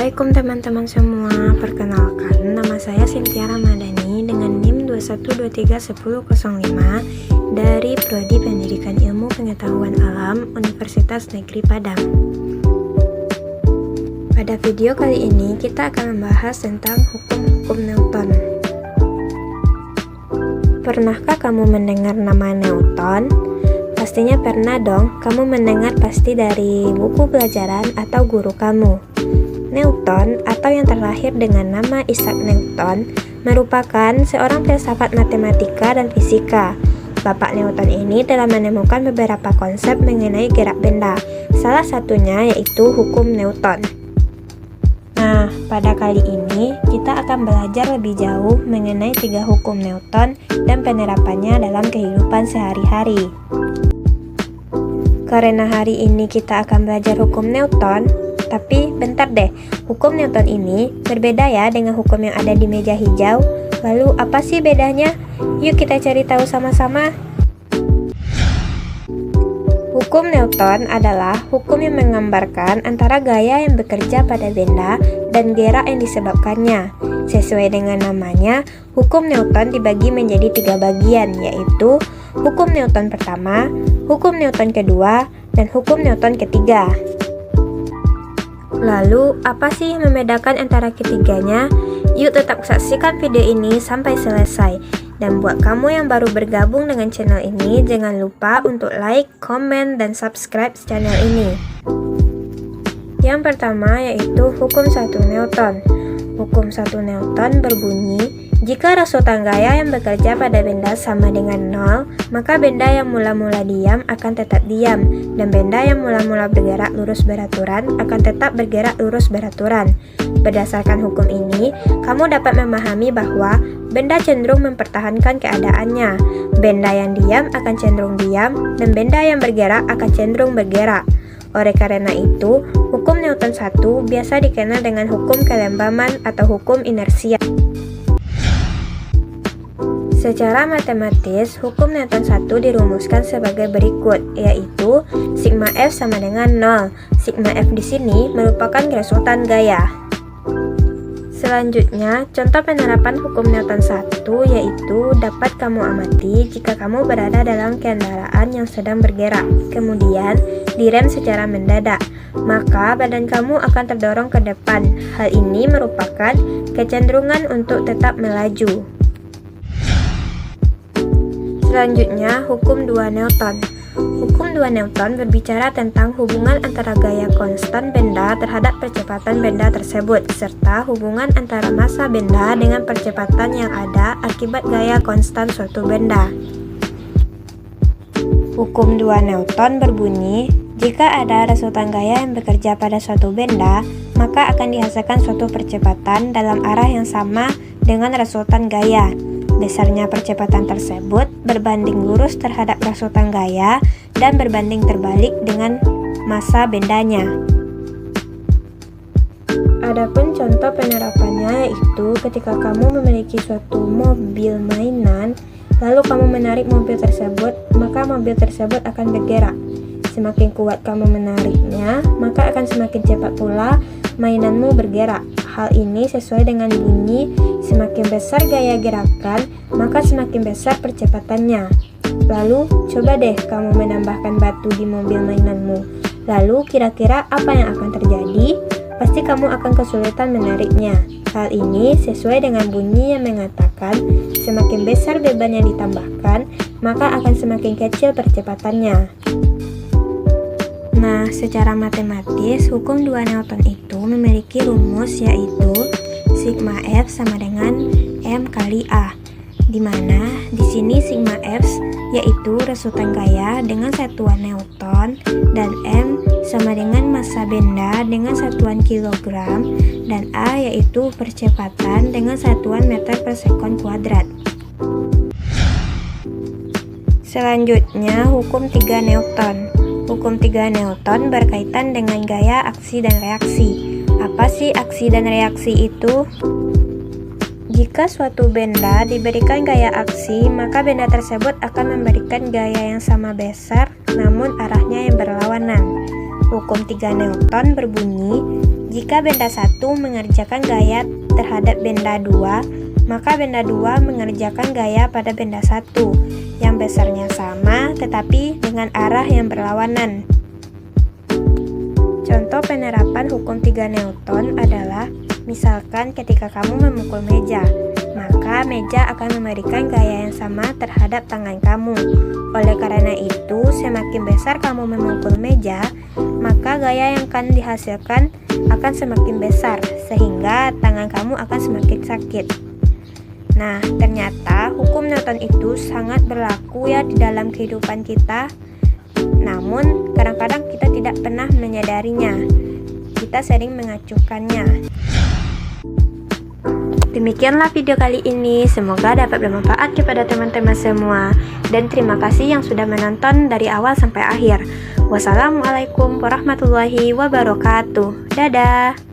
Assalamualaikum teman-teman semua. Perkenalkan, nama saya Cynthia Ramadhani dengan NIM 21231005 dari Prodi Pendidikan Ilmu Pengetahuan Alam Universitas Negeri Padang. Pada video kali ini kita akan membahas tentang hukum-hukum Newton. Pernahkah kamu mendengar nama Newton? Pastinya pernah dong, kamu mendengar pasti dari buku pelajaran atau guru kamu. Newton, atau yang terlahir dengan nama Isaac Newton, merupakan seorang filsafat matematika dan fisika. Bapak Newton ini telah menemukan beberapa konsep mengenai gerak benda, salah satunya yaitu hukum Newton. Nah, pada kali ini kita akan belajar lebih jauh mengenai 3 hukum Newton dan penerapannya dalam kehidupan sehari-hari. Karena hari ini kita akan belajar hukum Newton, tapi bentar deh, hukum Newton ini berbeda ya dengan hukum yang ada di meja hijau. Lalu apa sih bedanya? Yuk kita cari tahu sama-sama. Hukum Newton adalah hukum yang menggambarkan antara gaya yang bekerja pada benda dan gerak yang disebabkannya. Sesuai dengan namanya, hukum Newton dibagi menjadi 3 bagian, yaitu hukum Newton pertama, hukum Newton kedua, dan hukum Newton ketiga. Lalu, apa sih yang membedakan antara ketiganya? Yuk tetap saksikan video ini sampai selesai. Dan buat kamu yang baru bergabung dengan channel ini, jangan lupa untuk like, komen, dan subscribe channel ini. Yang pertama yaitu hukum 1 Newton. Hukum 1 Newton berbunyi, jika rasutan gaya yang bekerja pada benda sama dengan 0, maka benda yang mula-mula diam akan tetap diam, dan benda yang mula-mula bergerak lurus beraturan akan tetap bergerak lurus beraturan. Berdasarkan hukum ini, kamu dapat memahami bahwa benda cenderung mempertahankan keadaannya, benda yang diam akan cenderung diam, dan benda yang bergerak akan cenderung bergerak. Oleh karena itu, hukum Newton 1 biasa dikenal dengan hukum kelembaman atau hukum inersia. Secara matematis, hukum Newton 1 dirumuskan sebagai berikut, yaitu sigma F sama dengan 0. Sigma F di sini merupakan keresutan gaya. Selanjutnya, contoh penerapan hukum Newton 1 yaitu dapat kamu amati jika kamu berada dalam kendaraan yang sedang bergerak, kemudian direm secara mendadak, maka badan kamu akan terdorong ke depan. Hal ini merupakan kecenderungan untuk tetap melaju. Selanjutnya, hukum 2 Newton. Hukum 2 Newton berbicara tentang hubungan antara gaya konstan benda terhadap percepatan benda tersebut, serta hubungan antara massa benda dengan percepatan yang ada akibat gaya konstan suatu benda. Hukum 2 Newton berbunyi, jika ada rasutan gaya yang bekerja pada suatu benda, maka akan dihasilkan suatu percepatan dalam arah yang sama dengan rasutan gaya. Besarnya percepatan tersebut berbanding lurus terhadap rasutan gaya dan berbanding terbalik dengan massa bendanya. Adapun contoh penerapannya yaitu ketika kamu memiliki suatu mobil mainan, lalu kamu menarik mobil tersebut, maka mobil tersebut akan bergerak. Semakin kuat kamu menariknya, maka akan semakin cepat pula mainanmu bergerak. Hal ini sesuai dengan bunyi, semakin besar gaya gerakan, maka semakin besar percepatannya. Lalu, coba deh kamu menambahkan batu di mobil mainanmu. Lalu, kira-kira apa yang akan terjadi? Pasti kamu akan kesulitan menariknya. Hal ini sesuai dengan bunyi yang mengatakan, semakin besar beban yang ditambahkan, maka akan semakin kecil percepatannya. Nah, secara matematis, hukum 2 Newton itu memiliki rumus yaitu sigma F sama dengan M kali A, di mana di sini sigma F yaitu rasutan gaya dengan satuan Newton dan M sama dengan massa benda dengan satuan kilogram dan A yaitu percepatan dengan satuan meter per sekon kuadrat. Selanjutnya, hukum 3 Newton. Hukum 3 Newton berkaitan dengan gaya aksi dan reaksi. Apa sih aksi dan reaksi itu? Jika suatu benda diberikan gaya aksi, maka benda tersebut akan memberikan gaya yang sama besar, namun arahnya yang berlawanan. Hukum 3 Newton berbunyi, Jika benda 1 mengerjakan gaya terhadap benda 2, maka benda 2 mengerjakan gaya pada benda 1 yang besarnya sama tetapi dengan arah yang berlawanan. Contoh penerapan hukum 3 Newton adalah, misalkan ketika kamu memukul meja, maka meja akan memberikan gaya yang sama terhadap tangan kamu. Oleh karena itu, semakin besar kamu memukul meja, maka gaya yang akan dihasilkan akan semakin besar, sehingga tangan kamu akan semakin sakit. Nah, ternyata hukum Newton itu sangat berlaku ya di dalam kehidupan kita. Namun, kadang-kadang kita tidak pernah menyadarinya. Kita sering mengacuhkannya. Demikianlah video kali ini, semoga dapat bermanfaat kepada teman-teman semua. Dan terima kasih yang sudah menonton dari awal sampai akhir. Wassalamualaikum warahmatullahi wabarakatuh. Dadah.